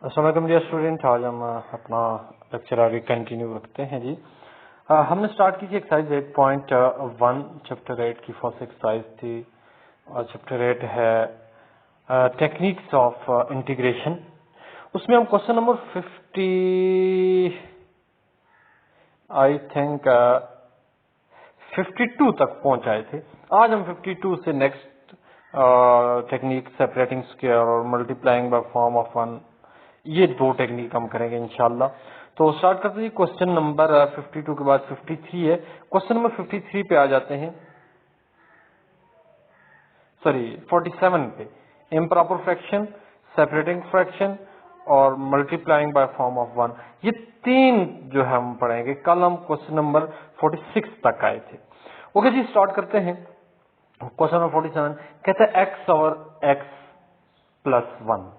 अस्सलाम वालेकुम dear student. आज हम अपना लेक्चर आगे कंटिन्यू रखते हैं जी। हमने स्टार्ट की थी एक्सरसाइज 8.1 चैप्टर 8 की फर्स्ट एक्सरसाइज थी और चैप्टर 8 है टेक्निक्स ऑफ इंटीग्रेशन। उसमें हम क्वेश्चन नंबर 50 आई थिंक 52 तक पहुंच आए थे। आज हम 52 से नेक्स्ट टेक्निक सेपरेटिंग स्क्वायर और multiplying by form of one, ये दो टेक्निक हम करेंगे इंशाल्लाह। तो स्टार्ट करते हैं। क्वेश्चन नंबर 52 के बाद 53 है। क्वेश्चन नंबर 53 पे आ जाते हैं, सॉरी 47 पे। इम्प्रॉपर फ्रैक्शन, सेपरेटिंग फ्रैक्शन और multiplying by form of one, ये तीन जो है हम पढ़ेंगे। कल हम क्वेश्चन नंबर 46 तक आए थे। ओके जी, स्टार्ट करते हैं। क्वेश्चन नंबर 47 कहते हैं एक्स और एक्स प्लस वन,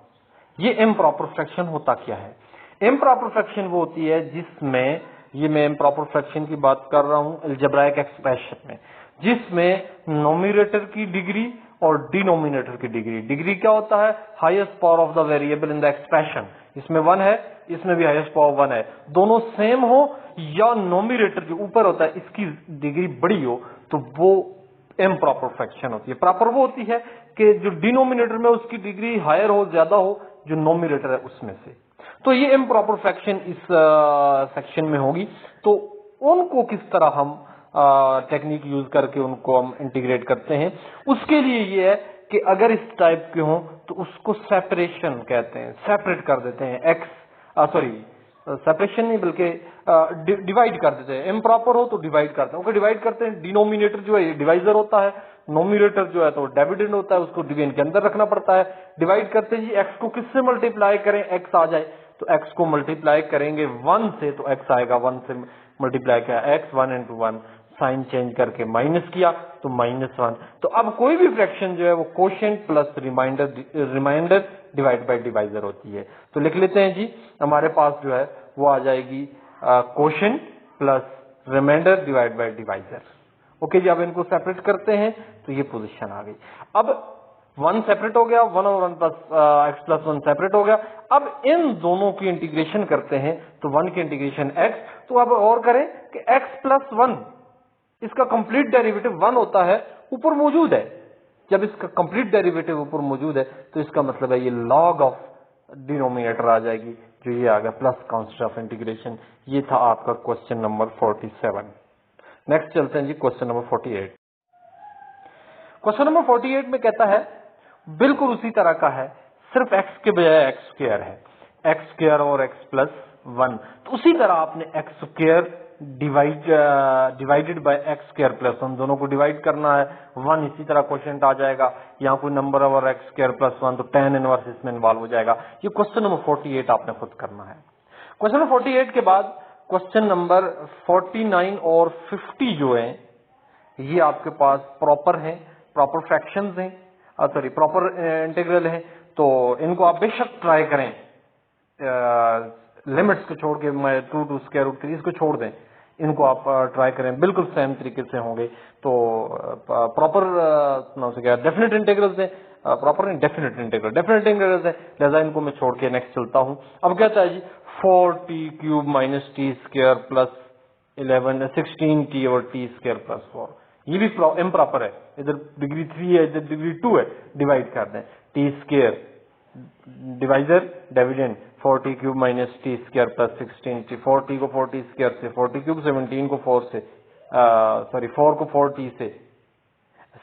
ये इम्प्रॉपर फ्रैक्शन होता क्या है? इम्प्रॉपर फ्रैक्शन वो होती है जिसमें, ये मैं इम्प्रॉपर फ्रैक्शन की बात कर रहा हूं अलजेब्राइक एक्सप्रेशन में, जिसमें नोमिनेटर की डिग्री और डिनोमिनेटर की डिग्री, डिग्री क्या होता है? Highest power of the variable in the expression. इसमें वन है, इसमें भी हाईएस्ट पावर वन है, दोनों सेम हो या नोमिनेटर जो ऊपर होता है इसकी डिग्री बड़ी हो तो वो इम्प्रॉपर फ्रैक्शन होती है। प्रॉपर वो होती है कि जो डिनोमिनेटर में उसकी डिग्री हायर हो, ज्यादा हो जो नोमिनेटर है उसमें से। तो ये इम्प्रॉपर फ्रैक्शन इस सेक्शन में होगी। तो उनको किस तरह हम टेक्निक यूज करके उनको हम इंटीग्रेट करते हैं, उसके लिए ये है कि अगर इस टाइप के हों तो उसको सेपरेशन कहते हैं, सेपरेट कर देते हैं। एक्स सॉरी सेपरेशन नहीं बल्कि डिवाइड कर देते हैं। इम्प्रॉपर हो तो डिवाइड करते हैं। ओके, डिवाइड करते हैं। डिनोमिनेटर जो है डिवाइजर होता है, नोमिनेटर जो है तो डिविडेंड होता है, उसको डिवीजन के अंदर रखना पड़ता है। डिवाइड करते हैं जी, एक्स को किससे मल्टीप्लाई करें एक्स आ जाए, तो एक्स को मल्टीप्लाई करेंगे वन से तो एक्स आएगा। वन से मल्टीप्लाई किया X, one into one, sign change करके माइनस किया तो माइनस वन। तो अब कोई भी फ्रैक्शन जो है वो quotient plus remainder divide by divisor होती है। तो लिख लेते हैं जी, हमारे पास जो है वो आ जाएगी quotient plus remainder divide by divisor. Okay ji, अब इनको सेपरेट करते हैं तो ये पोजीशन आ गई। अब वन सेपरेट हो गया, वन और one plus x plus one separate हो गया। अब इन दोनों की इंटीग्रेशन करते हैं तो वन की इंटीग्रेशन एक्स। तो अब और करें कि एक्स प्लस वन, इसका कंप्लीट डेरिवेटिव वन होता है, ऊपर मौजूद है। जब इसका कंप्लीट डेरिवेटिव ऊपर मौजूद है तो इसका मतलब है ये लॉग ऑफ डिनोमिनेटर आ जाएगी, जो ये आ गया प्लस कांस्टेंट ऑफ इंटीग्रेशन। ये था आपका क्वेश्चन नंबर 47। नेक्स्ट चलते हैं जी क्वेश्चन नंबर 48। क्वेश्चन नंबर 48 में कहता है बिल्कुल उसी तरह का है, सिर्फ एक्स के बजाय एक्स स्क्वायर है, एक्स स्क्वायर और एक्स प्लस वन। तो उसी तरह आपने x square divided by x square plus one, दोनों को डिवाइड करना है। वन इसी तरह क्वेश्चन आ जाएगा, यहाँ कोई नंबर और एक्स स्क्वायर प्लस वन, तो tan इनवर्स इसमें इन्वॉल्व हो जाएगा। ये क्वेश्चन नंबर 48 आपने खुद करना है। क्वेश्चन नंबर 48 के बाद क्वेश्चन नंबर 49 और 50 जो है ये आपके पास प्रॉपर है, प्रॉपर फ्रैक्शंस हैं, सॉरी प्रॉपर इंटीग्रल है। तो इनको आप बेशक ट्राई करें, लिमिट्स को छोड़ के, मैं 2 टू स्क्वायर रूट 3 इसको छोड़ दें, इनको आप ट्राई करें, बिल्कुल सेम तरीके से होंगे। तो प्रॉपर क्या डेफिनेट इंटीग्रल्स है, प्रॉपर नहीं डेफिनेट इंटीग्रल, डेफिनेट इंटीग्रल्स है, लिहाजा इनको मैं छोड़ के नेक्स्ट चलता हूं। अब कहता है जी 4t³ minus T square plus 16t और टी स्क्वायर प्लस 4, ये भी इम्प्रॉपर है। इधर डिग्री 3 है, इधर डिग्री 2 है, डिवाइड कर दें। T square divisor dividend 4t³ minus T square plus 16t, 4t को 4t स्क्वायर से, 4t³ 17 को 4 से, सॉरी 4 को 4t से,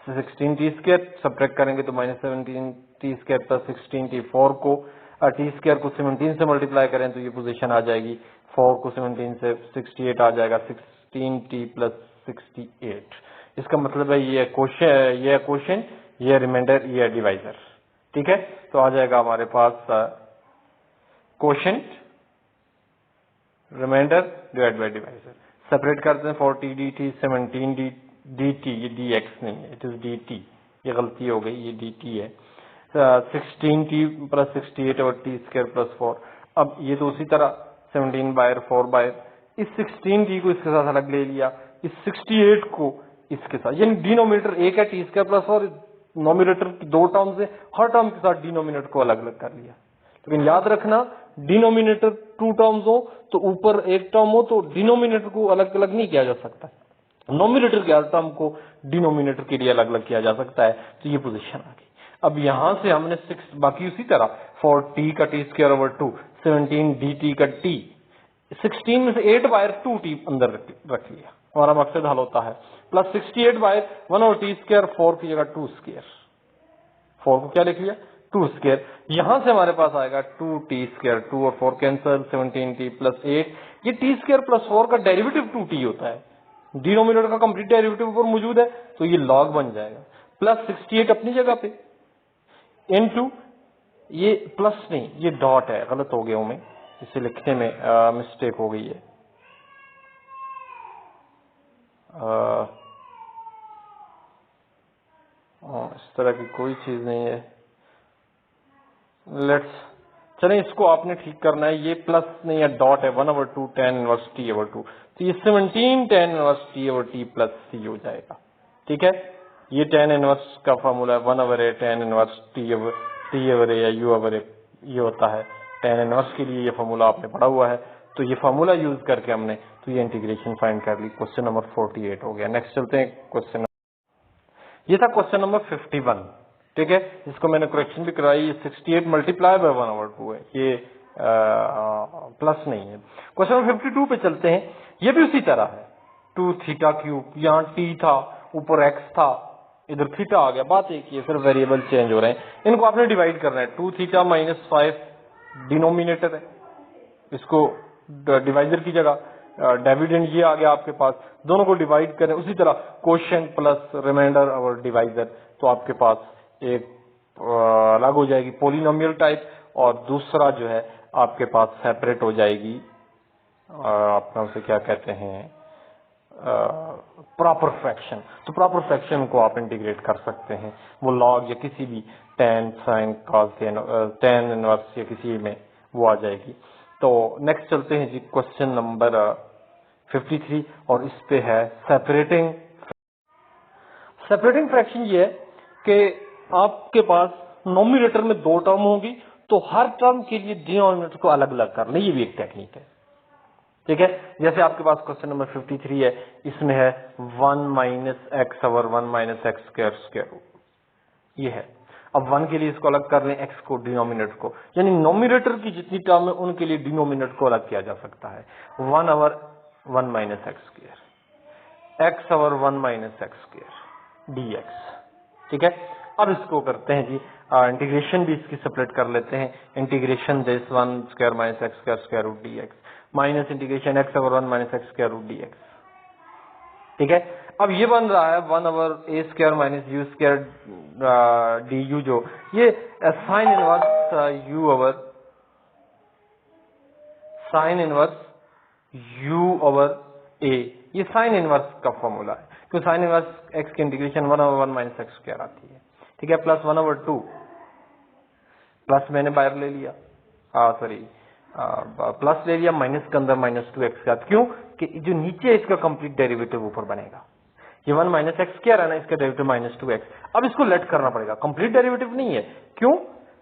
16t स्क्वायर सब्ट्रैक्ट करेंगे तो minus 17t square plus 16t। 4 को टी स्क्वायर को 17 से मल्टीप्लाई करें तो ये पोजीशन आ जाएगी, 4 को 17 से 68 आ जाएगा, 16t प्लस 68। इसका मतलब है ये क्वोशिएंट, ये रिमाइंडर, ये डिवाइजर। ठीक है, तो आ जाएगा हमारे पास quotient remainder divide by divisor. Separate करते हैं 40 dt 17 dt, ये dx नहीं है, इट इज dt, ये गलती हो गई, ये dt है। 16t प्लस 68 और t स्क्वायर प्लस 4। अब ये तो उसी तरह 17 बायर 4 बायर, इस 16t को इसके साथ अलग ले लिया, इस 68 को इसके साथ, यानी डिनोमिनेटर एक है टी स्क्वायर प्लस 4, नोमिनेटर की दो टर्म्स है, हर टर्म के साथ डिनोमिनेटर को अलग अलग कर लिया। लेकिन याद रखना डिनोमिनेटर 2 टर्म्स हो तो ऊपर एक टर्म हो तो डिनोमिनेटर को अलग अलग नहीं किया जा सकता, नोमिनेटर के टर्म को डिनोमिनेटर के लिए अलग अलग किया जा सकता है। तो ये पोजीशन आ गई। अब यहां से हमने 6 बाकी उसी तरह 4t का t स्क्वायर ओवर 2, 17 dt का t, 16 में से 8/2t अंदर रख लिया, हमारा मकसद हल होता है, प्लस 68/1 और t स्क्वायर, 4 की जगह 2 स्क्वायर, 4 को क्या लिख लिया 2 स्क्वायर। यहां से हमारे पास आएगा 2t स्क्वायर, 2 और 4 कैंसल, 17t प्लस 8, ये t स्क्वायर प्लस 4 का डेरिवेटिव 2t होता है, डिनोमिनेटर का कंप्लीट डेरिवेटिव ऊपर मौजूद है तो ये लॉग बन जाएगा, प्लस 68 अपनी जगह पे, इनटू ये प्लस नहीं ये डॉट है, गलत हो गया हूं मैं, इसे लिखने में मिस्टेक हो गई है, इस तरह की कोई चीज नहीं है, लेट्स चलें इसको आपने ठीक करना है, ये प्लस नहीं है डॉट है, 1/2 tan इनवर्स t ओवर 2, तो ये 17 tan inverse t over t plus c हो जाएगा। ठीक है, ये tan इनवर्स का फॉर्मूला है 1/a tan inverse t over a या u ओवर a, ये होता है tan इनवर्स के लिए, ये फॉर्मूला आपने पढ़ा हुआ है, तो ये फॉर्मूला यूज करके हमने तो ये इंटीग्रेशन फाइंड कर ली। क्वेश्चन नंबर 48 हो गया। नेक्स्ट चलते हैं क्वेश्चन, ये था क्वेश्चन नंबर 51। ठीक है, इसको मैंने करेक्शन भी कराई, ये 68 मल्टीप्लाई बाय 1/2 है, ये प्लस नहीं है। क्वेश्चन नंबर 52 पे चलते हैं, ये भी उसी तरह है, 2 थीटा क्यूब, यहाँ t था, ऊपर x था, इधर थीटा आ गया, बात एक ही है, सिर्फ वेरिएबल चेंज हो रहे हैं, इनको आपने डिवाइड करना है, 2 थीटा माइनस 5 डिनोमिनेटर है, इसको डिवाइजर की जगह डिविडेंड ये आ गया आपके पास, दोनों को डिवाइड करें, उसी तरह कोशेंट प्लस रिमाइंडर और डिवाइजर, तो आपके पास एक अलग हो जाएगी पोलिनोमियल टाइप, और दूसरा जो है आपके पास सेपरेट हो जाएगी, आपका उसे क्या कहते हैं प्रॉपर फ्रैक्शन। तो प्रॉपर फ्रैक्शन को आप इंटीग्रेट कर सकते हैं, वो लॉग या किसी भी tan sin cos tan inverse या किसी में वो आ जाएगी। तो नेक्स्ट चलते हैं जी क्वेश्चन नंबर 53, और इस पे है सेपरेटिंग फ्रैक्शन। ये है कि आपके पास नोमिनेटर में 2 टर्म होगी तो हर टर्म के लिए डिनोमिनेटर को अलग अलग कर ले, ये भी एक टेक्निक है। ठीक है, जैसे आपके पास क्वेश्चन नंबर 53 है, इसमें है 1 minus X over 1 minus x square square root, ये है। अब 1 के लिए इसको अलग कर लें, x को डिनोमिनेटर को, यानी नोमिनेटर की जितनी टर्म है उनके लिए डिनोमिनेटर को अलग किया जा सकता है, 1 over 1 minus x square, x over 1 minus x square dx। ठीक है, अब इसको करते हैं जी इंटीग्रेशन भी इसकी सेपरेट कर लेते हैं, integration this 1 square minus x square square root dx minus integration x over 1 minus x square root dx। ठीक है, अब ये बन रहा है 1 over a square minus U square du, जो ये sine inverse u over sine inverse u over a, ये साइन इनवर्स का फॉर्मूला है, क्योंकि साइन इनवर्स x की integration 1 over 1 minus x square आती है। ठीक है, प्लस 1 ओवर 2, प्लस मैंने बाहर ले लिया, सॉरी प्लस ले लिया, माइनस के अंदर माइनस 2x का, क्यों कि जो नीचे इसका कंप्लीट डेरिवेटिव ऊपर बनेगा, ये 1 माइनस एक्स क्या रहना, इसका डेरिवेटिव माइनस 2x। अब इसको लेट करना पड़ेगा, कंप्लीट डेरिवेटिव नहीं है, क्यों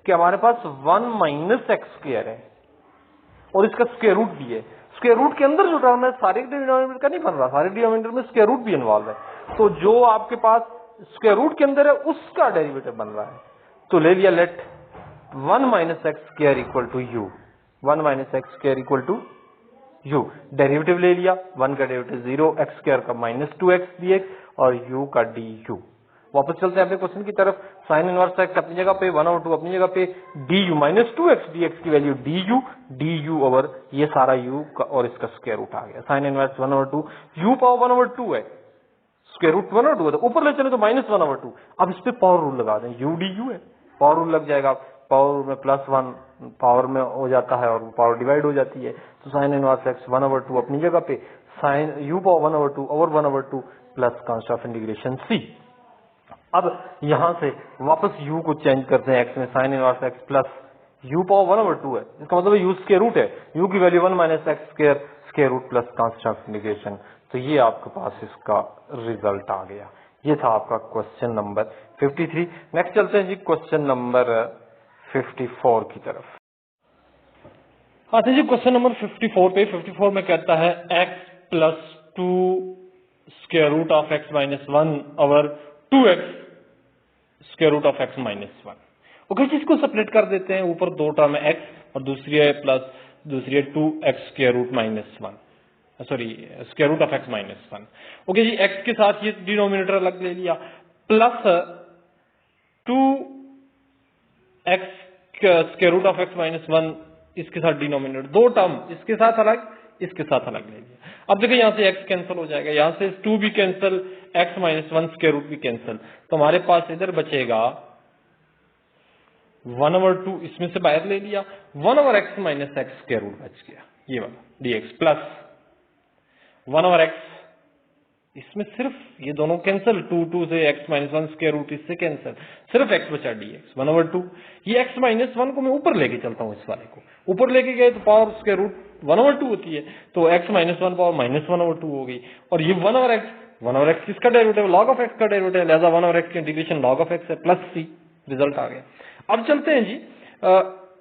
कि हमारे पास 1 माइनस एक्स स्क्वायर है और इसका स्क्वायर रूट भी है, स्क्वायर रूट के अंदर जो टर्म है सारे डिनोमिनेटर का नहीं बन रहा, सारे डिनोमिनेटर में स्क्वायर रूट भी इन्वॉल्व है, तो जो आपके पास स्क्वायर रूट के अंदर है उसका डेरिवेटिव बन रहा है। तो ले लिया let 1 minus x square equal to U, 1 minus x square equal to U, derivative ले लिया, 1 का डेरिवेटिव 0, एक्स स्क्वायर का माइनस 2x dx और u का du। वापस चलते हैं अपने क्वेश्चन की तरफ, साइन इनवर्स एक्स अपनी जगह पे, 1 ओवर 2 अपनी जगह पे, du माइनस 2x dx की वैल्यू du ओवर ये सारा u का और इसका स्क्वायर रूट आ गया, sine inverse 1 over 2, u power 1 over 2 है, स्क्वायर रूट 1 ओवर 2 है, ऊपर ले चले तो माइनस 1 ओवर 2। अब इस पे पावर रूल लगा दें, u du है, पावर रूल लग जाएगा, पावर में प्लस 1 पावर में हो जाता है और पावर डिवाइड हो जाती है, तो साइन इनवर्स एक्स 1 ओवर 2 अपनी जगह पे, sine u power 1 over 2 over 1 over 2 plus constant of integration c। अब यहां से वापस u को चेंज करते हैं x में, sine inverse x plus u power 1 over 2 है, इसका मतलब u स्क्वायर रूट है, u की value 1 minus x square square root plus constant of integration, तो ये आपके पास इसका रिजल्ट आ गया। ये था आपका क्वेश्चन नंबर 53। नेक्स्ट चलते हैं जी क्वेश्चन नंबर 54 की तरफ। आते जी क्वेश्चन नंबर 54 पे। 54 में कहता है x plus 2 square root of x minus 1 over 2x square root of x minus 1। Okay, जिसको सेपरेट कर देते हैं, ऊपर दो टर्म है x और दूसरी है प्लस, दूसरी है 2x square root minus 1, sorry square root of x minus 1। Okay जी, x के साथ ये डिनोमिनेटर अलग ले लिया, plus 2x square root of x minus 1, इसके साथ डिनोमिनेटर, दो टर्म इसके साथ अलग, इसके साथ अलग ले लिया। अब देखिए यहां से x कैंसिल हो जाएगा, यहां से 2 भी cancel, x minus 1 square root भी कैंसिल, तो हमारे पास इधर बचेगा 1/2, इसमें से बाहर ले लिया, 1/x minus x square root बच गया, ये वाला dx प्लस 1/x, इसमें सिर्फ ये दोनों कैंसिल, 2 से x माइनस 1 स्क्वायर रूट इससे कैंसिल, सिर्फ x बचा dx 1/2। ये x माइनस 1 को मैं ऊपर लेके चलता हूं, इस वाले को ऊपर लेके गए तो पावर स्क्वायर रूट 1/2 होती है, तो x माइनस 1 पावर माइनस 1/2 हो गई। और ये 1/x किसका डेरिवेटिव, log ऑफ x का डेरिवेटिव, लिहाजा 1/x की इंटीग्रेशन log ऑफ x है, प्लस c, रिजल्ट आ गया। अब चलते हैं जी,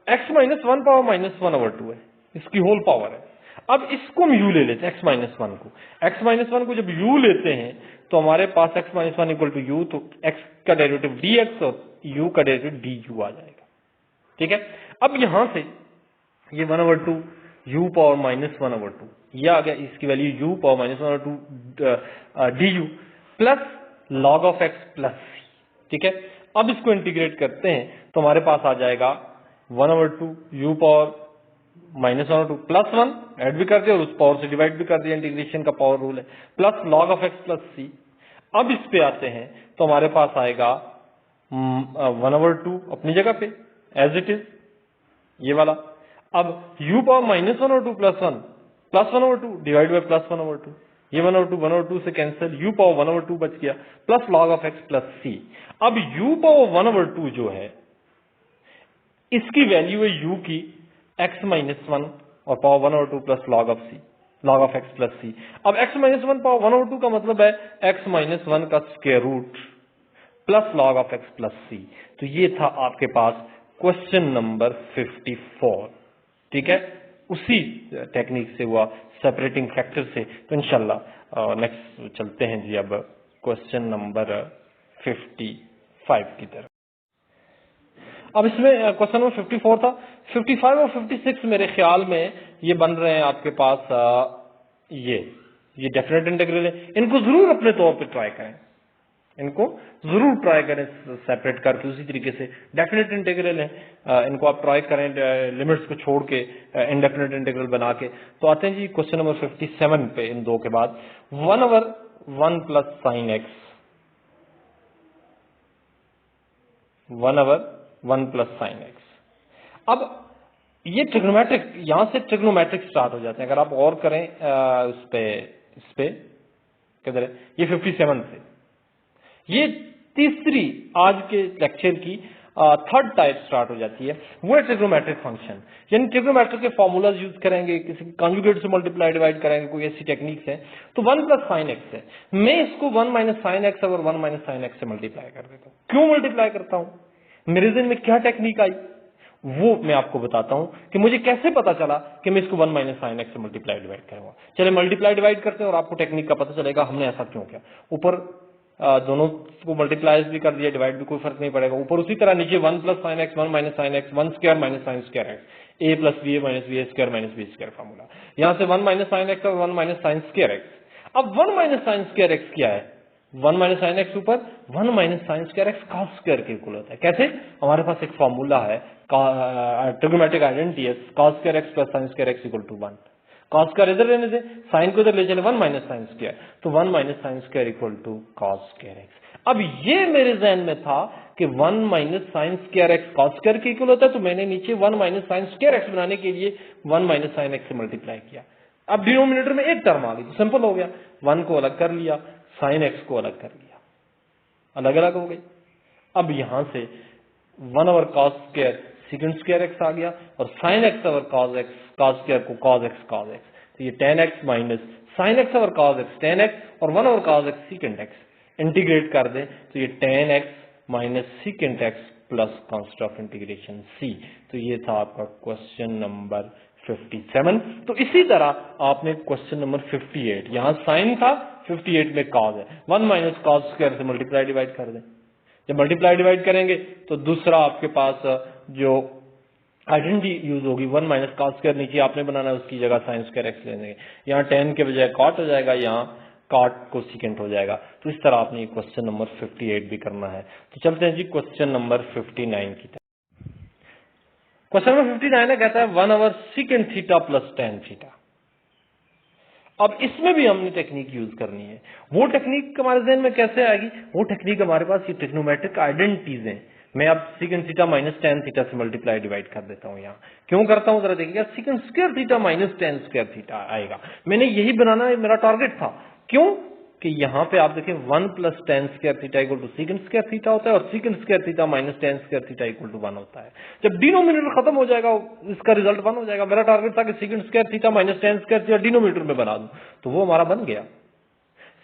x माइनस 1 पावर माइनस 1/2 है, इसकी होल पावर है। अब इसको हम u ले लेते हैं, x माइनस 1 को, x माइनस 1 को जब u लेते हैं तो हमारे पास x minus 1 equal to u, तो x का डेरिवेटिव dx और u का डेरिवेटिव du आ जाएगा। ठीक है, अब यहां से ये 1/2 u पावर माइनस 1/2 ये आ गया, इसकी value u power minus 1/2 du plus log of x plus c। ठीक है, अब इसको इंटीग्रेट करते हैं तो हमारे पास आ जाएगा 1/2 u power minus 1/2 plus 1, add भी कर दिया और उस पावर से डिवाइड भी कर दिया, इंटीग्रेशन का पावर रूल है, plus log of x plus c। अब इस पे आते हैं तो हमारे पास आएगा 1/2 अपनी जगह पे एज इट इज, ये वाला। अब u power minus 1/2 plus 1 plus 1/2 divide by plus 1/2, ये 1/2 से कैंसिल, u पावर 1/2 बच गया, plus log of x plus c। अब u पावर 1/2 जो है, इसकी वैल्यू है u की x माइनस 1 और power 1/2 plus log of c, log of x plus c। अब x माइनस 1 पावर 1/2 का मतलब है x माइनस 1 का square root plus log of x plus c। तो ये था आपके पास क्वेश्चन नंबर 54। ठीक है, उसी टेक्निक से हुआ, सेपरेटिंग फैक्टर से। तो इंशाल्लाह नेक्स्ट चलते हैं जी अब क्वेश्चन नंबर 55 की तरफ। अब इसमें क्वेश्चन नंबर 54 था, 55 और 56 मेरे ख्याल में ये बन रहे हैं आपके पास, ये डेफिनेट इंटीग्रल है, इनको जरूर अपने तौर पे ट्राई करें, इनको जरूर ट्राई करें सेपरेट करके, उसी तरीके से डेफिनेट इंटीग्रल है, इनको आप ट्राई करें लिमिट्स को छोड़ के, इनडेफिनेट इंटीग्रल बना के। तो आते हैं जी क्वेश्चन नंबर 57 पे, इन दो के बाद 1/1 plus sine x, 1/1 plus sine x. अब ये ट्रिग्नोमेट्रिक, यहां से ट्रिग्नोमेट्रिक स्टार्ट हो जाते हैं, अगर आप और करें इस पे किधर है, ये 57 से, ये तीसरी आज के लेक्चर की थर्ड टाइप स्टार्ट हो जाती है, वो है ट्रिग्नोमेट्रिक फंक्शन। यानी ट्रिग्नोमेट्रिक के फॉर्मूलाज यूज करेंगे, किसी कॉन्जुगेट से मल्टीप्लाई डिवाइड करेंगे, कोई ऐसी टेक्निक्स है। तो 1 प्लस साइन एक्स है, मैं इसको 1 माइनस साइन एक्स और 1 माइनस साइन एक्स से मल्टीप्लाई कर देता हूं। क्यों मल्टीप्लाई करता हूं, मेरे दिन में क्या टेक्निक आई, वो मैं आपको बताता हूं कि मुझे कैसे पता चला कि मैं इसको 1 माइनस साइन एक्स से मल्टीप्लाई डिवाइड करूंगा। चले मल्टीप्लाई डिवाइड करते हैं और आपको टेक्निक का पता चलेगा हमने ऐसा क्यों किया। ऊपर दोनों को मल्टीप्लाइज भी कर दिया, डिवाइड भी, कोई फर्क नहीं पड़ेगा। ऊपर उसी तरह नीचे 1 plus sine x, 1 minus sine x, 1 square minus sine square x, A plus B A minus B A square minus B square formula. यहां से 1 माइनस साइन एक्स और 1 माइनस साइन स्क्वायर एक्स। अब 1 माइनस साइन स्क्वायर एक्स क्या है, 1 minus sine x ऊपर 1 minus sine square x cos square के equal होता है। कैसे, हमारे पास एक फॉर्मूला है, ट्रिग्नोमेट्रिक आइडेंटिटी है, cos square x plus sine square x equal to 1। Cos square इधर रहने से, साइन को इधर ले चले, 1 माइनस साइन स्क्वायर, तो 1 minus sine square equal to cos square x. अब ये मेरे जहन में था कि 1 minus sine square x cos square के इक्वल होता है, तो मैंने नीचे 1 माइनस साइन स्क्वायर एक्स बनाने के लिए 1 माइनस साइन एक्स से मल्टीप्लाई किया। अब डिनोमिनेटर में एक टर्म आ गई तो सिंपल हो गया, 1 को अलग कर लिया, साइन एक्स को अलग कर लिया, अलग अलग हो गई। अब यहां से 1 over cos square second square x आ गया और sine x over cos x, cos square को कॉस एक्स, तो ये tan x minus sine x over cos x tan x और 1 over cos x second x, integrate कर दें तो ये tan x minus second x plus constant of integration c। तो ये था आपका क्वेश्चन नंबर 57। तो इसी तरह आपने क्वेश्चन नंबर 58, यहां साइन था, 58 में कॉज है, 1 माइनस कॉज स्क्वायर से मल्टीप्लाई डिवाइड कर दें। जब मल्टीप्लाई डिवाइड करेंगे तो दूसरा आपके पास जो आइडेंटिटी यूज होगी 1 माइनस कॉस स्क्वायर, नीचे आपने बनाना है, उसकी जगह साइन स्क्वायर एक्स ले लेंगे। यहाँ tan के बजाय कॉट हो जाएगा, यहाँ कॉट कोसिकेंट हो जाएगा। तो इस तरह आपने क्वेश्चन नंबर 58 भी करना है। तो चलते हैं जी क्वेश्चन नंबर 59 की तरफ। क्वेश्चन नंबर 59 है, कहता है 1 over secant theta plus tan theta. अब इसमें भी हमने टेक्निक यूज करनी है। वो टेक्निक हमारे जहन में कैसे आएगी? वो टेक्निक हमारे पास ये ट्रिग्नोमेट्रिक आइडेंटिटीज हैं। मैं अब secant theta minus tan theta से मल्टीप्लाई डिवाइड कर देता हूं। यहाँ क्यों करता हूं जरा देखिएगा, secant square theta minus tan square theta आएगा। मैंने यही बनाना मेरा टारगेट था। क्यों कि यहाँ पे आप देखें 1 plus tan square theta equal to secant square theta होता है और secant square theta minus tan square theta equal to 1 होता है। जब डिनोमिनेटर खत्म हो जाएगा इसका रिजल्ट 1 हो जाएगा। मेरा टारगेट था कि secant square theta minus tan square theta denominator में बना दूं, तो वो हमारा बन गया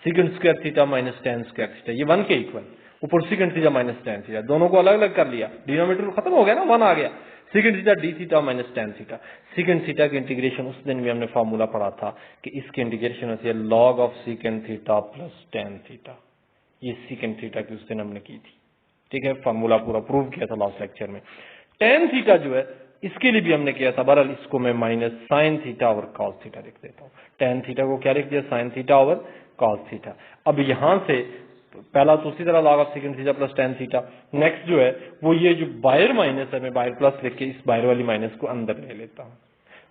secant square theta minus tan square theta, ये 1 के इक्वल, ऊपर secant theta minus tan theta, दोनों को अलग अलग कर लिया, डिनोमिनेटर खत्म हो गया ना, 1 आ गया। Secant theta D theta minus tan theta, secant theta की इंटीग्रेशन उस दिन भी हमने फॉर्मूला पढ़ा था कि इसकी इंटीग्रेशन होती है log of secant theta plus tan theta. ये सीकेंट थीटा की उस दिन हमने की थी, ठीक है, फॉर्मूला पूरा प्रूव किया था लास्ट लेक्चर में। tan थीटा जो है इसके लिए भी हमने किया था, बहरहाल इसको मैं minus sine theta over cos theta लिख देता हूँ। tan थीटा को क्या लिख दिया, sine theta over cos theta. अब यहां से पहला तो उसी तरह log of second theta plus tan theta, next जो है वो ये जो बाहर माइनस है, मैं बाहर प्लस लिख के इस बाहर वाली माइनस को अंदर ले लेता हूँ,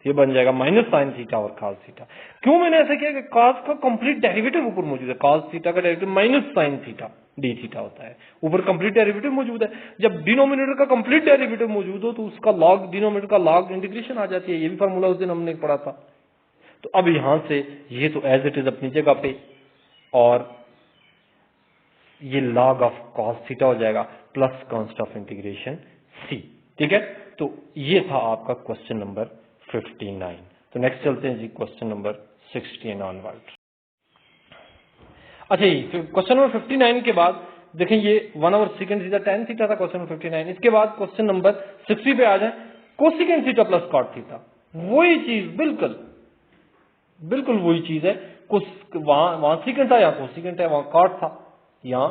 ये बन जाएगा माइनस साइन थीटा और cos थीटा। क्यों मैंने ऐसा किया कि cos का कंप्लीट डेरिवेटिव ऊपर मौजूद है, cos थीटा का derivative minus sine theta D theta होता है, ऊपर कंप्लीट डेरिवेटिव मौजूद है। जब डिनोमिनेटर का कंप्लीट डेरिवेटिव मौजूद हो तो उसका log, डिनोमिनेटर का log इंटीग्रेशन आ जाती है। ये भी फॉर्मूला उस दिन हमने पढ़ा था। तो अब यहां से ये तो एज इट इज अपनी जगह पे, और ये log ऑफ cos थीटा हो जाएगा plus constant of integration c, ठीक है। तो ये था आपका क्वेश्चन नंबर 59। तो नेक्स्ट चलते हैं जी क्वेश्चन नंबर 60 ऑनवर्ड। अच्छा जी, क्वेश्चन नंबर 59 के बाद देखें ये 1 over secant theta tan theta था क्वेश्चन नंबर 59। इसके बाद क्वेश्चन नंबर 60 पे आ जाए, cosecant theta plus cot theta, वही चीज बिल्कुल बिल्कुल वही चीज है। वहां सीकेंट था, यहाँ कोसिकेंट है, वहां कॉट था, यहाँ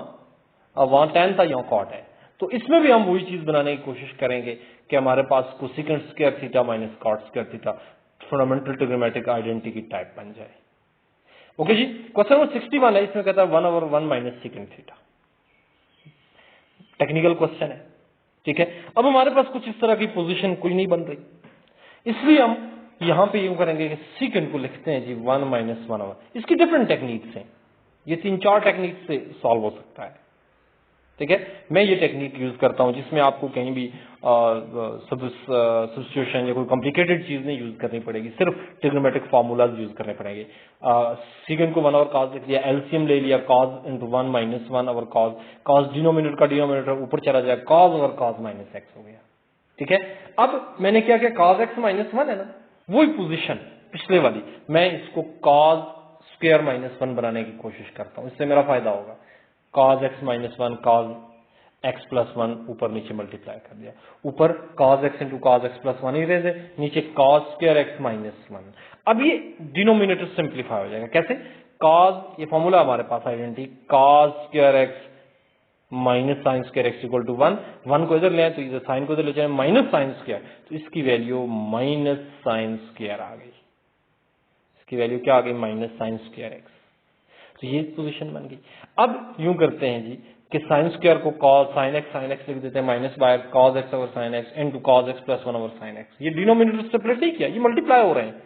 वहां tan था, यहाँ कॉट है। तो इसमें भी हम वही चीज बनाने की कोशिश करेंगे कि हमारे पास cosecant square theta minus cot square theta fundamental trigonometric identity की टाइप बन जाए। ओके जी, क्वेश्चन नंबर 61 है, इसमें कहता है 1 over 1 minus secant theta. Technical question है, ठीक है। अब हमारे पास कुछ इस तरह की पोजीशन कोई नहीं बन रही, इसलिए हम यहां पे यूं करेंगे कि सीकेंट को लिखते हैं जी 1 माइनस 1 ओवर। इसकी डिफरेंट टेक्निक्स हैं, ये 3-4 टेक्निक से सॉल्व हो सकता है, ठीक है। मैं ये टेक्निक यूज करता हूं जिसमें आपको कहीं भी सब्स्टिट्यूशन या कोई कॉम्प्लिकेटेड चीज नहीं यूज करनी पड़ेगी, सिर्फ ट्रिग्नोमेट्रिक फार्मूलाज यूज करने पड़ेंगे। सीकेंट को 1 ओवर कॉस लिख दिया, एलसीएम ले लिया, cos into 1 minus 1 over cos, cos denominator का डिनोमिनेटर ऊपर चला जाए, cos over cos minus x हो गया, ठीक है। अब मैंने क्या किया, कॉस एक्स माइनस 1 है ना, वही पोजीशन पिछले वाली, मैं इसको कॉस स्क्वायर माइनस 1 बनाने की कोशिश करता हूं, इससे मेरा फायदा होगा। cos x minus 1 cos x plus 1 ऊपर नीचे मल्टीप्लाई कर दिया, ऊपर cos x into cos x plus 1 ही रह दे, नीचे cos स्क्वायर x माइनस 1। अब ये डिनोमिनेटर सिंप्लीफाई हो जाएगा, कैसे, cos, ये फॉर्मूला हमारे पास identity, cos square x minus sine square x equal to 1 को इधर ले आए तो इधर साइन को इधर ले जाए, माइनस साइन स्क्वायर, तो इसकी वैल्यू माइनस साइन स्क्वायर आ गई, इसकी वैल्यू क्या आ गई, माइनस साइन स्क्वायर एक्स। तो ये पोजीशन बन गई। अब यूं करते हैं जी कि साइन स्क्वायर को cos साइन एक्स लिख देते हैं, minus by cos x over sine x into cos x plus 1 over sine x. ये डिनोमिनेटर सेपरेट नहीं किया, ये मल्टीप्लाई हो रहे हैं,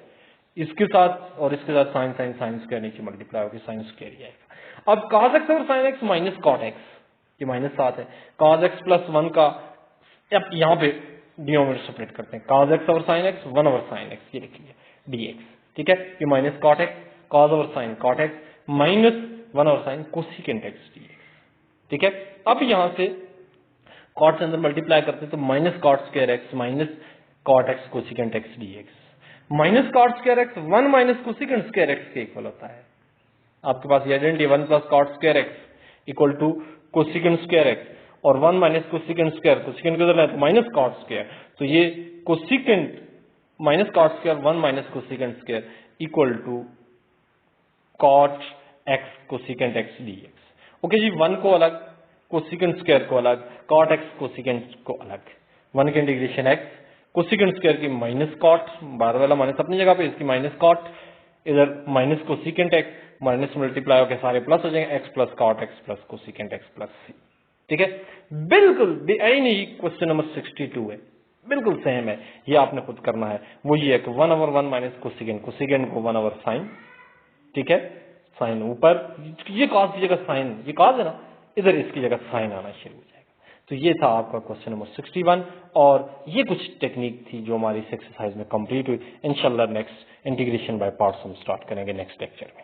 इसके साथ और इसके साथ साइन साइन साइन स्क्वायर नीचे मल्टीप्लाई होकर साइन स्क्वायर ही आएगा। अब cos x over sine x minus cot x, ये माइनस 7 है, cos एक्स प्लस 1 का, अब यहाँ पे डिनोमिनेटर सेपरेट करते हैं, cos x over sine x 1 over sine x, ये लिख लिया dx, ठीक है। ये minus cot x, cos over sine cot x minus 1 over sine cosecant x dx, ठीक है। अब यहां से कॉट से अंदर मल्टीप्लाई करते हैं तो minus cot square x minus cot x cosecant x dx, minus cot square x 1 minus cosecant square x के इक्वल होता है। आपके पास ये identity 1 plus cot square x equal to cosecant square x, और 1 माइनस कोसिकेंट स्क्वायर, कोसिकेंट को इधर लाए तो माइनस कॉट स्क्वायर, तो ये cosecant minus cot square 1 minus cosecant square equal to cot x cosecant x dx. Okay ji, 1 को अलग, cosecant square को अलग, कॉट एक्स कोसिकेंट को अलग। 1 के इंटीग्रेशन एक्स, कोसिकेंट स्क्वायर की माइनस कॉट, बार वाला माइनस अपनी जगह पे, इसकी माइनस कॉट, इधर minus cosecant x, minus multiply होकर सारे प्लस हो जाएंगे, x plus cot x plus cosecant x plus C. ठीक है, बिल्कुल बेआईन ही क्वेश्चन नंबर 62 है, बिल्कुल सेम है। ये आपने खुद करना है, वो ये है कि 1/1 माइनस कोसिकेंट, कोसिकेंट को 1 साइन, ठीक है, साइन ऊपर, ये कॉस की जगह साइन, ये कॉस है ना, इधर इसकी जगह साइन आना शुरू हो जाएगा। तो ये था आपका क्वेश्चन नंबर 61 और ये कुछ टेक्निक थी जो हमारी इस एक्सरसाइज में कंप्लीट हुई। इंशाल्लाह नेक्स्ट इंटीग्रेशन बाय पार्ट्स हम स्टार्ट करेंगे नेक्स्ट लेक्चर में।